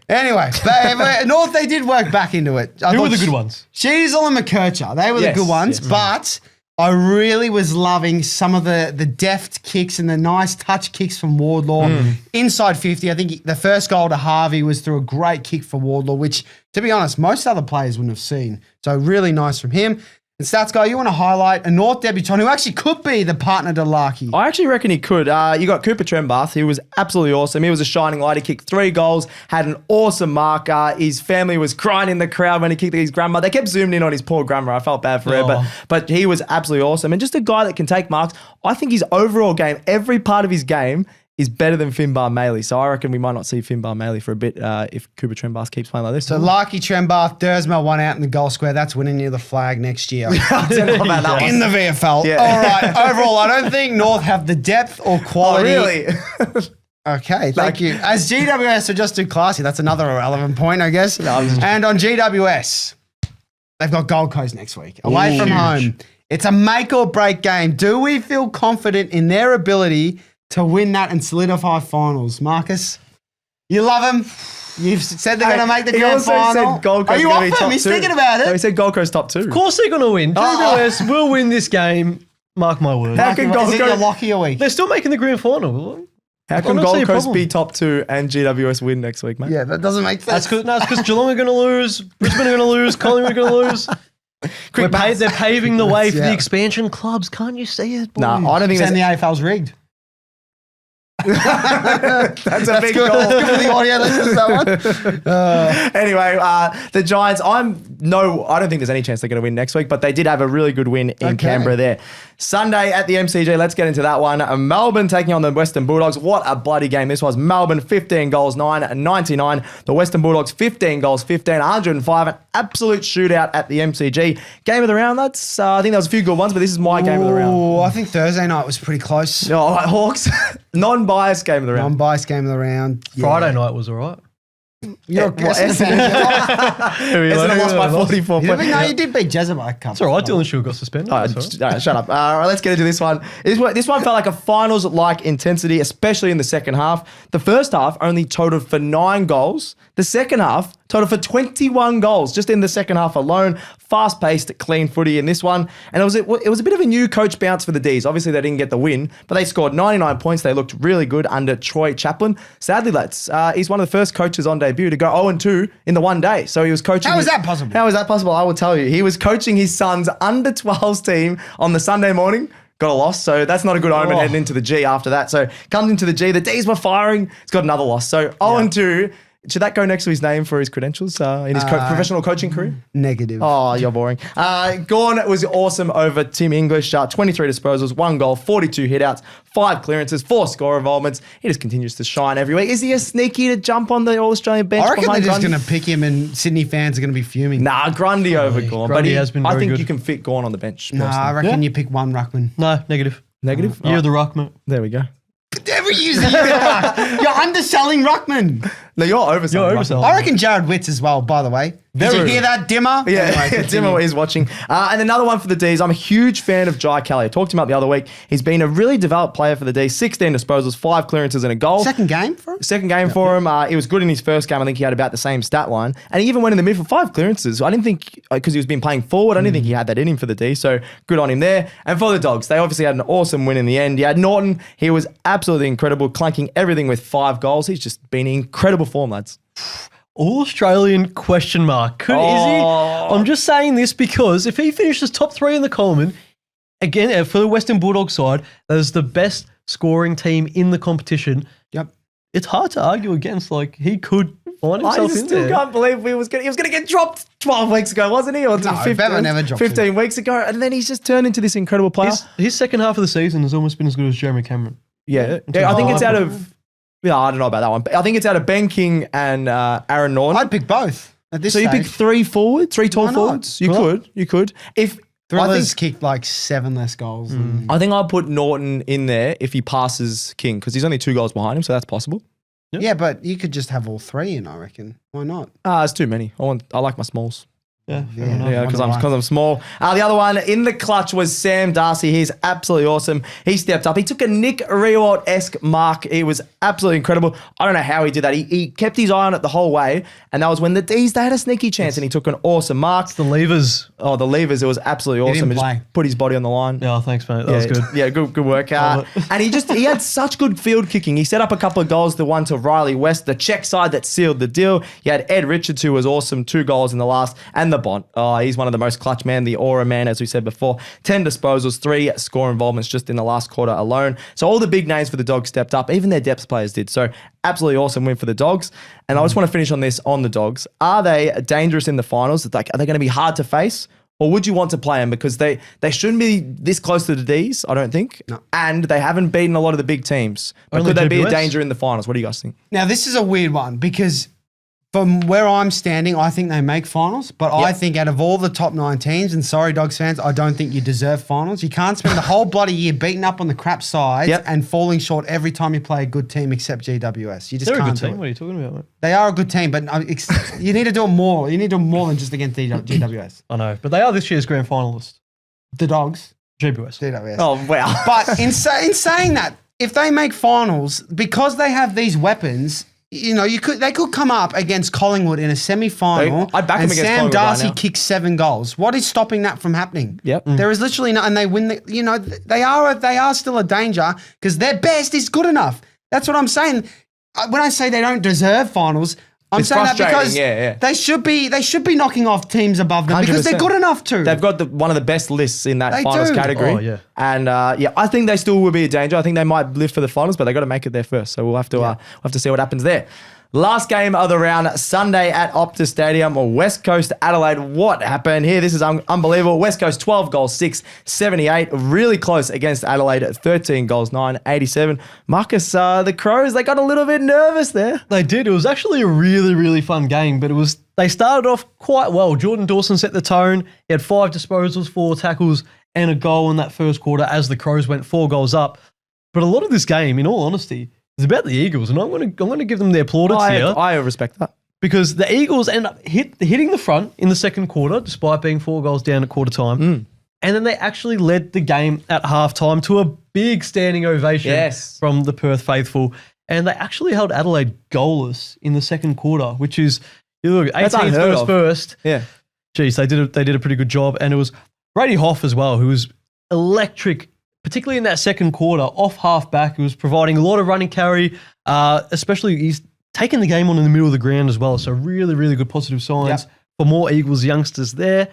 Anyway, but North, they did work back into it. Who were the good ones? Sheasel and McKercher, they were the Yes, good ones, yes. but I really was loving some of the deft kicks and the nice touch kicks from Wardlaw. Inside 50, I think the first goal to Harvey was through a great kick for Wardlaw, which, to be honest, most other players wouldn't have seen. So really nice from him. And Stats Guy, you want to highlight a North debutant who actually could be the partner to Larkey. I actually reckon he could. You got Cooper Trembath. He was absolutely awesome. He was a shining light. He kicked 3 goals, had an awesome mark. His family was crying in the crowd when he kicked his grandma. They kept zooming in on his poor grandma. I felt bad for her, but he was absolutely awesome. And just a guy that can take marks. I think his overall game, every part of his game, is better than Finbar Maley. So I reckon we might not see Finbar Maley for a bit if Cooper Trembath keeps playing like this. So Larkey, Trembath, Dersma, one out in the goal square. That's winning you the flag next year. I don't know about that one. In the VFL. Yeah. All right. Overall, I don't think North have the depth or Oh, quality. really? Okay, thank you. As GWS are just too classy. That's another irrelevant point, I guess. No, I'm just- And on GWS, they've got Gold Coast next week. Away from home. It's a make or break game. Do we feel confident in their ability to win that and solidify finals? Marcus, you love them. You've said they're going to make the He grand also final. said Gold Coast Are you gonna off be him? top He's 2. thinking about it. No, he said Gold Coast top 2. Of course they're going to win. GWS will win this game. Mark my words. How can Is Gold it your Coast, lock of your week? They're still making the grand final. how I can don't see Gold a Coast problem. be top 2 and GWS win next week, mate? Yeah, that doesn't make sense. That's because Geelong are going to lose, Brisbane are going to lose, Collingwood are going to lose. They're paving the way for the expansion clubs. Can't you see it, boys? No, I don't think Saying that's the AFL's rigged. that's a big goal. Good for the audio listeners, that one. Anyway, the Giants, I don't think there's any chance they're going to win next week, but they did have a really good win in Canberra there. Sunday at the MCG, let's get into that one. Melbourne taking on the Western Bulldogs. What a bloody game this was. Melbourne 15 goals, 99. The Western Bulldogs 15 goals, 15, 105. An absolute shootout at the MCG. Game of the round, that's I think there was a few good ones, but this is my game of the round. Oh, I think Thursday night was pretty close. Oh, Hawks, non-biased game of the round. Non-biased game of the round. Yeah. Friday night was all right. You're a Essendon fan. Essendon lost by 44 points. No, you did beat Jezza by a couple. It's all right. Dylan Shield got suspended. All right, shut up. All right, let's get into this one. This one felt like a finals-like intensity, especially in the second half. The first half only totaled for 9 goals. The second half totaled for 21 goals just in the second half alone. Fast-paced, clean footy in this one. And it was a bit of a new coach bounce for the D's. Obviously, they didn't get the win, but they scored 99 points. They looked really good under Troy Chaplin. Sadly, lads, he's one of the first coaches on debut to go 0-2 in the one day. So he was coaching. How is that possible? How is that possible? I will tell you. He was coaching his son's under-12s team on the Sunday morning. Got a loss, so that's not a good omen heading into the G after that. So comes into the G. The D's were firing. He's got another loss. So 0-2. Should that go next to his name for his credentials in his professional coaching career? Negative. Oh, you're boring. Gawn was awesome over Tim English. 23 disposals, 1 goal, 42 hitouts, 5 clearances, 4 score involvements. He just continues to shine every week. Is he a sneaky to jump on the All-Australian bench? I reckon they're just Grundy? going to pick him and Sydney fans are going to be fuming. Nah, Grundy over Gawn. Grundy has been I very think good. you can fit Gawn on the bench. Nah, I personally. reckon you pick one ruckman. No, negative. Negative? You're the ruckman. There we go. Never use it. You're underselling ruckman. No, you're overselling. You're Ruckman. overselling. I reckon Jared Witts as well, by the way. Did you Very. hear that, Dimmer? Yeah, Anyway, continue. Dimmer is watching. And another one for the D's. I'm a huge fan of Jai Kelly. I talked to him about the other week. He's been a really developed player for the D's. 16 disposals, 5 clearances and a goal. Second game for him? Second game for him. He was good in his first game. I think he had about the same stat line. And he even went in the mid for 5 clearances. I didn't think, because he was been playing forward, I didn't think he had that in him for the D. So good on him there. And for the Dogs, they obviously had an awesome win in the end. You had Norton. He was absolutely incredible, clanking everything with 5 goals. He's just been in incredible form, lads. All-Australian question mark. Is he? I'm just saying this because if he finishes top 3 in the Coleman, again, for the Western Bulldogs side, that is the best scoring team in the competition. Yep. It's hard to argue against. Like, he could find I himself in still there. can't believe he was going to get dropped 12 weeks ago, wasn't he? Or Bama never dropped 15 weeks ago. And then he's just turned into this incredible player. His second half of the season has almost been as good as Jeremy Cameron. Yeah, I think it's out of... Yeah, I don't know about that one. But I think it's out of Ben King and Aaron Norton. I'd pick both at this So you stage. pick 3 forwards, 3 tall Why not? forwards? You could. If Thrillers kicked like 7 less goals. I think I'll put Norton in there if he passes King because he's only 2 goals behind him, so that's possible. Yeah, but you could just have all 3 in, I reckon. Why not? It's too many. I like my smalls. Yeah, fair Yeah. enough. Yeah, because I'm small. The other one in the clutch was Sam Darcy. He's absolutely awesome. He stepped up. He took a Nick Riewoldt-esque mark. He was absolutely incredible. I don't know how he did that. He kept his eye on it the whole way, and that was when the D's, they had a sneaky chance, and he took an awesome mark. The levers. Oh, the levers. It was absolutely awesome. didn't He play. just put his body on the line. Yeah, thanks, mate. That was good. Yeah, good work. Love And he had such good field kicking. He set up a couple of goals, the one to Riley West, the check side that sealed the deal. You had Ed Richards, who was awesome, 2 goals in the last, and the Bont. Oh, he's one of the most clutch man, the aura man, as we said before. 10 disposals, 3 score involvements just in the last quarter alone. So all the big names for the Dogs stepped up. Even their depth players did. So absolutely awesome win for the Dogs. And I just want to finish on this on the Dogs. Are they dangerous in the finals? Are they going to be hard to face? Or would you want to play them? Because they shouldn't be this close to the Ds, I don't think. No. And they haven't beaten a lot of the big teams. But Only could they be a GWS? danger in the finals? What do you guys think? Now, this is a weird one because from where I'm standing, I think they make finals. But I think out of all the top 9 teams, and sorry, Dogs fans, I don't think you deserve finals. You can't spend the whole bloody year beating up on the crap sides Yep. and falling short every time you play a good team except GWS. You just They're a can't good do team. it. What are you talking about, mate? They are a good team, but you need to do it more. You need to do more than just against GWS. I know. But they are this year's grand finalists. The Dogs, GWS. GWS. Oh, wow. But in saying that, if they make finals, because they have these weapons, you know, they could come up against Collingwood in a semi-final. I'd back them and against Sam Collingwood right Darcy now. kicks 7 goals. What is stopping that from happening? Yep. There is literally no, and they win. They are still a danger because their best is good enough. That's what I'm saying. When I say they don't deserve finals, I'm It's saying that because frustrating, yeah. they should be knocking off teams above them because they're 100%. good enough to. They've got one of the best lists in that They finals do. category. Oh, yeah. And I think they still will be a danger. I think they might live for the finals, but they got to make it there first. So we'll have to see what happens there. Last game of the round, Sunday at Optus Stadium, or West Coast Adelaide. What happened here? This is unbelievable. West Coast 12 goals, 6, 78. Really close against Adelaide, 13 goals, 9, 87. Marcus, the Crows, they got a little bit nervous there. They did. It was actually a really, really fun game, but they started off quite well. Jordan Dawson set the tone. He had 5 disposals, 4 tackles, and a goal in that first quarter as the Crows went 4 goals up. But a lot of this game, in all honesty, is about the Eagles, and I'm going to give them their plaudits here. I respect that. Because the Eagles end up hitting the front in the second quarter, despite being 4 goals down at quarter time. And then they actually led the game at halftime to a big standing ovation from the Perth faithful. And they actually held Adelaide goalless in the second quarter, which is, you look, 18th versus first. Yeah. Geez, they did a pretty good job. And it was Brady Hoff as well, who was electric, particularly in that second quarter, off half-back. He was providing a lot of running carry, especially he's taking the game on in the middle of the ground as well. So really, really good positive signs for more Eagles youngsters there.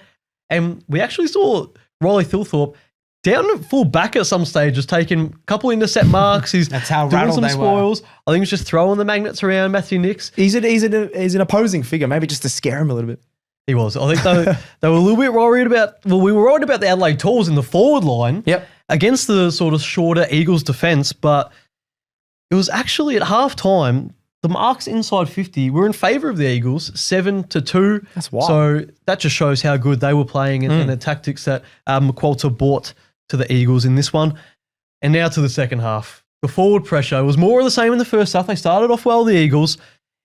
And we actually saw Riley Thilthorpe down at full back at some stages, taking a couple intercept marks. He's That's how doing rattled some they spoils. I think he's just throwing the magnets around Matthew Nicks. He's an opposing figure, maybe just to scare him a little bit. He was. I think they were a little bit worried about, we were worried about the Adelaide Tools in the forward line against the sort of shorter Eagles defence, but it was actually at halftime, the marks inside 50 were in favour of the Eagles, 7-2. That's wild. So that just shows how good they were playing and the tactics that McQualter brought to the Eagles in this one. And now to the second half. The forward pressure was more of the same in the first half. They started off well, the Eagles,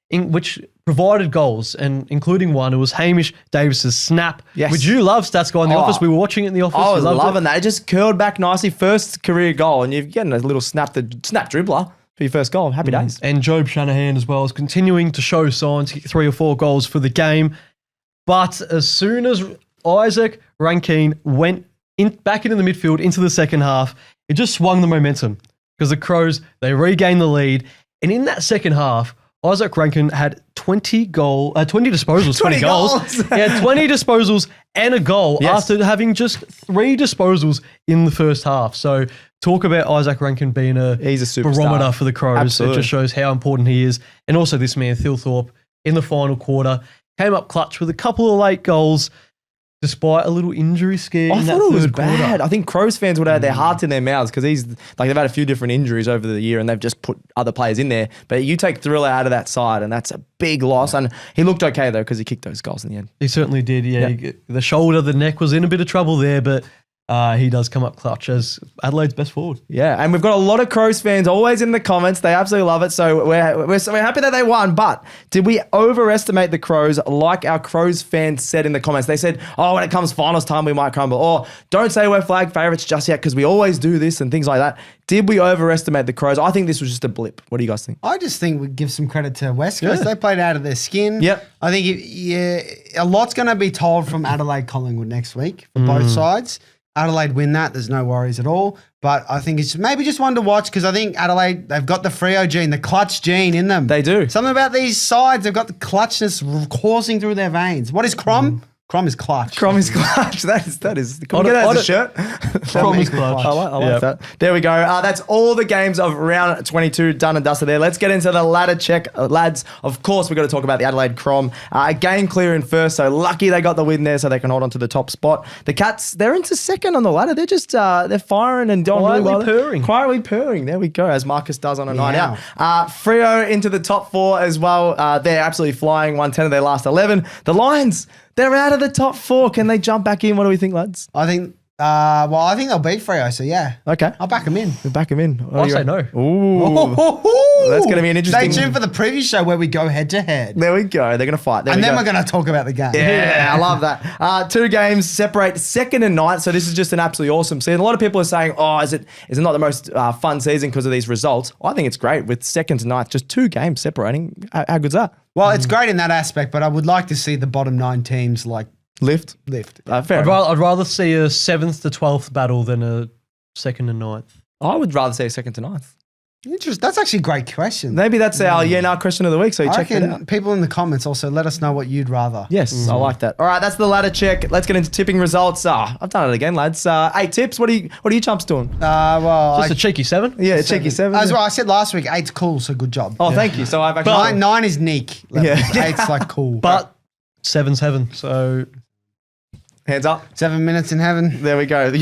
which provided goals, and including one. It was Hamish Davis's snap, which you love, Stats Guy in the office. We were watching it in the office. I was loving that. It just curled back nicely. First career goal, and you're getting a little snap dribbler for your first goal. Happy days. And Job Shanahan as well is continuing to show signs. He hit 3 or 4 goals for the game. But as soon as Isaac Rankine went back into the midfield into the second half, it just swung the momentum because the Crows, they regained the lead. And in that second half, Isaac Rankine had 20 disposals, 20 goals. He had 20 disposals and a goal after having just 3 disposals in the first half. So talk about Isaac Rankine being he's a superstar. Barometer for the Crows. Absolutely. It just shows how important he is. And also this man, Thilthorpe, in the final quarter, came up clutch with a couple of late goals, despite a little injury scare. I thought it was bad. I think Crows fans would have had their hearts in their mouths because they've had a few different injuries over the year and they've just put other players in there. But you take Thriller out of that side and that's a big loss. And he looked okay though because he kicked those goals in the end. He certainly did. Yeah, the shoulder, the neck was in a bit of trouble there, but he does come up clutch as Adelaide's best forward. Yeah, and we've got a lot of Crows fans always in the comments. They absolutely love it. So we're happy that they won. But did we overestimate the Crows like our Crows fans said in the comments? They said, when it comes finals time, we might crumble. Or don't say we're flag favourites just yet because we always do this and things like that. Did we overestimate the Crows? I think this was just a blip. What do you guys think? I just think we give some credit to West Coast. They played out of their skin. Yep. I think a lot's going to be told from Adelaide Collingwood next week for both sides. Adelaide win that. There's no worries at all. But I think it's maybe just one to watch because I think Adelaide, they've got the Freo gene, the clutch gene in them. They do. Something about these sides, they've got the clutchness coursing through their veins. What is Crom? Crom is clutch. Crom is clutch. That is. Can we get that as a shirt? Crom is clutch. I like that. There we go. That's all the games of round 22 done and dusted there. Let's get into the ladder check, lads. Of course, we've got to talk about the Adelaide Crom. Game clear in first, so lucky they got the win there so they can hold on to the top spot. The Cats, they're into second on the ladder. They're just, they're firing and doing really well. Quietly purring. There we go, as Marcus does on a night out. Freo into the top 4 as well. They're absolutely flying, won 10 of their last 11. The Lions, they're out of the top 4. Can they jump back in? What do we think, lads? I think they'll beat Freo, so yeah. Okay. I'll back them in. We'll back them in. I say no. Ooh. That's going to be an interesting... Stay tuned for the preview show where we go head to head. There we go. They're going to fight. Then we're going to talk about the game. Yeah, I love that. 2 games separate 2nd and 9th, so this is just an absolutely awesome season. A lot of people are saying, is it not the most fun season because of these results? I think it's great with 2nd to 9th, just 2 games separating. How good's that? Well, it's great in that aspect, but I would like to see the bottom 9 teams lift. Fair enough. I'd rather see a 7th to 12th battle than a 2nd and 9th. I would rather see a 2nd to 9th. Interesting. That's actually a great question. Maybe that's our question of the week, so you I check it reckon out. people in the comments also let us know what you'd rather. Yes, I like that. All right, that's the ladder check. Let's get into tipping results. I've done it again, lads. 8 tips. What are you chumps doing? Just a cheeky 7. Yeah, cheeky 7. As well, I said last week, 8's cool, so good job. Oh, thank you. So I've actually... 9 is neek. Yeah. 8's like cool. But 7's heaven. So Hands up. 7 minutes in heaven. There we go. What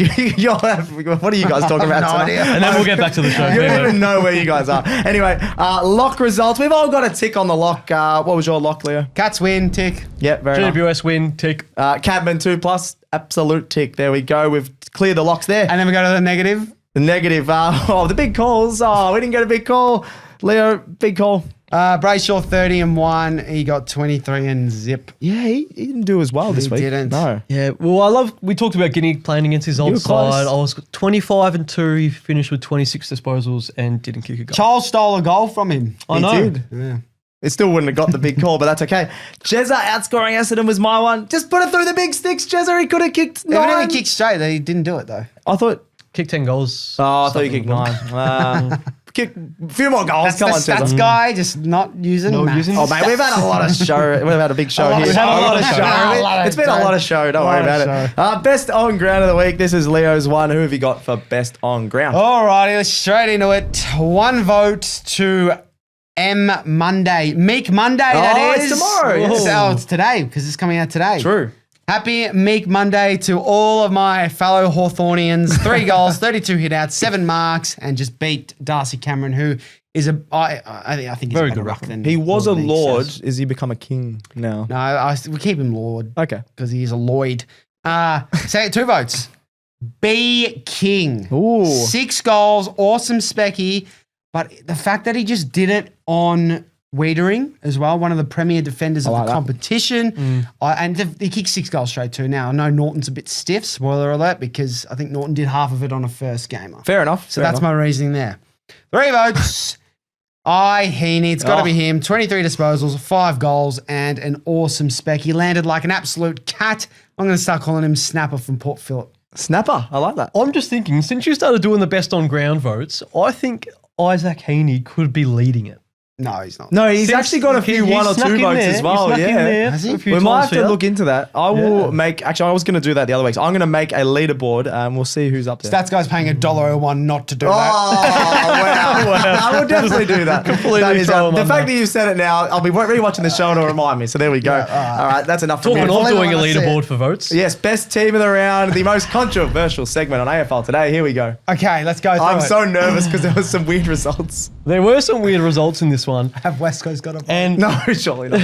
are you guys talking about No tonight? idea. and then we'll get back to the show. You don't even know where you guys are. Anyway, lock results. We've all got a tick on the lock. What was your lock, Leo? Cats win, tick. Yep, very nice. GWS win, tick. Cadman 2+, absolute tick. There we go. We've cleared the locks there. And then we go to the negative. The negative, the big calls. Oh, we didn't get a big call. Leo, big call. Brayshaw 30-1. He got 23 and zip. Yeah, he didn't do as well this week. didn't. No. Yeah, well, we talked about Guinea playing against his old were close. side. I was 25-2. He finished with 26 disposals and didn't kick a goal. Charles stole a goal from him. I He know. did. Yeah. It still wouldn't have got the big call, but that's okay. Jezza outscoring Essendon was my one. Just put it through the big sticks, Jezza. He could have kicked 9. Evidently kicked straight. They didn't do it though. I thought... Kicked 10 goals. Oh, I thought you kicked 9. Kick a few more goals. Come on, That's the stats Jezza. guy just not using No math. using Oh, mate, we've had a lot of show. We've had a big show here. We've had a lot of show. It's been a lot of show. Don't worry about it. Best on ground of the week. This is Leo's one. Who have you got for best on ground? Alrighty, let's straight into it. 1 vote to M Monday. Meek Monday, that it's is. tomorrow, yes. Oh, it's today because it's coming out today. True. Happy Meek Monday to all of my fellow Hawthornians. 3 goals, 32 hitouts, 7 marks, and just beat Darcy Cameron, who is I think he's Very a better good ruck ruckman. than He was a Meek lord. says. Is he become a king now? No, we keep him Lord Okay. because he is a Lloyd. Say 2 votes. B King. Ooh. 6 goals, awesome specky. But the fact that he just did it on Wiedering as well, one of the premier defenders of like the that. competition. And he kicked 6 goals straight too. Now, I know Norton's a bit stiff, spoiler alert, because I think Norton did half of it on a first gamer. Fair enough. So that's my reasoning there. 3 votes. Heeney. It's got to be him. 23 disposals, 5 goals, and an awesome spec. He landed like an absolute cat. I'm going to start calling him Snapper from Port Phillip. Snapper. I like that. I'm just thinking, since you started doing the best on ground votes, I think Isaac Heeney could be leading it. No, he's not. No, he's Since actually got a few he 1 or 2 snuck in votes there, as well. he snuck in Yeah. there Has he? a few We might times have to here. look into that. I will make. Actually, I was going to do that the other week. So I'm going to make a leaderboard, and we'll see who's up there. Stats guy's paying $1.01 not to do Oh, that. wow. I will definitely do that. Completely That is, throw him the on fact that. that you said it now, I'll be rewatching the show and it'll remind me. So there we go. All right, that's enough for Talking me. of doing a wanna see it. leaderboard for votes. Yes, best team of the round, the most controversial segment on AFL today. Here we go. Okay, let's go through I'm it. so nervous because there was some weird results. There were some weird results in this one. Have West Coast got a vote? And No, surely not.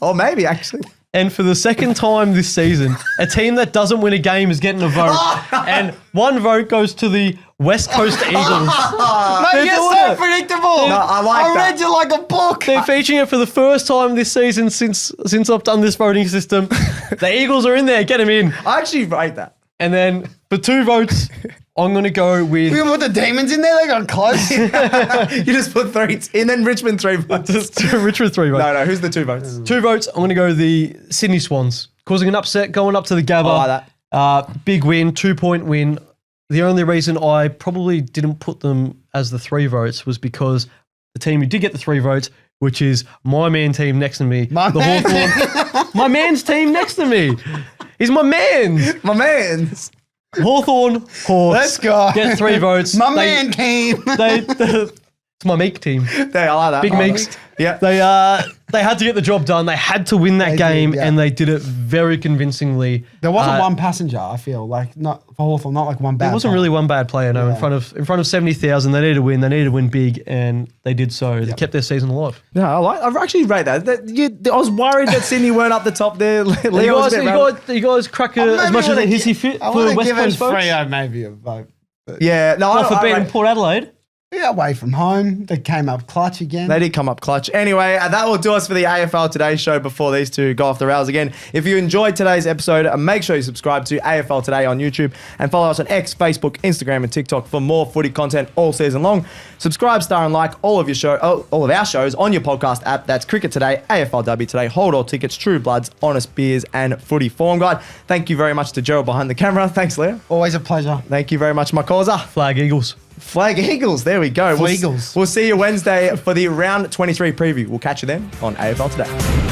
Or maybe actually. And for the second time this season, a team that doesn't win a game is getting a vote. And 1 vote goes to the West Coast Eagles. Mate, They're you're doing so it. predictable. No, I like I that. read you like a book. They're featuring it for the first time this season since I've done this voting system. The Eagles are in there. Get them in. I actually rate that. And then for 2 votes, I'm going to go with... We put the demons in there. They got close. You just put 3, and then Richmond 3 votes. Richard 3 votes. No, who's the 2 votes? 2 votes, I'm going to go the Sydney Swans. Causing an upset, going up to the Gabba. I like that. Big win, 2-point win. The only reason I probably didn't put them as the 3 votes was because the team who did get the 3 votes, which is my man team next to me, My the man. Hawthorn. My man's team next to me. He's my man's. My man's. Hawthorn Hawks. Let's go. Get 3 votes. My man came. It's my Meek team. Hey, I like that. Big I like Meeks. it. Yeah. They had to get the job done. They had to win that They game, did, yeah. and they did it very convincingly. There wasn't one passenger, I feel, like not for Hawthorn, not like one bad. There wasn't really one bad player, no. In front of 70,000, they needed to win. They needed to win big, and they did so. They kept their season alive. No, I actually rate that. I was worried that Sydney weren't up the top there. Leo was a bit rattled. You guys crack as much as a hissy fit I for would have West given Coast folks. Freo maybe a vote. Yeah, no, Not for I beating rate- Port Adelaide. Yeah, away from home. They came up clutch again. They did come up clutch. Anyway, that will do us for the AFL Today Show before these two go off the rails again. If you enjoyed today's episode, make sure you subscribe to AFL Today on YouTube and follow us on X, Facebook, Instagram, and TikTok for more footy content all season long. Subscribe, star, and like all of our shows on your podcast app. That's Cricket Today, AFLW Today, Hold All Tickets, True Bloods, Honest Beers, and Footy Form Guide. Thank you very much to Gerald behind the camera. Thanks, Leo. Always a pleasure. Thank you very much, my causer. Flag Eagles. Flag Eagles. There we go. Fleagles. We'll see you Wednesday for the round 23 preview. We'll catch you then on AFL Today.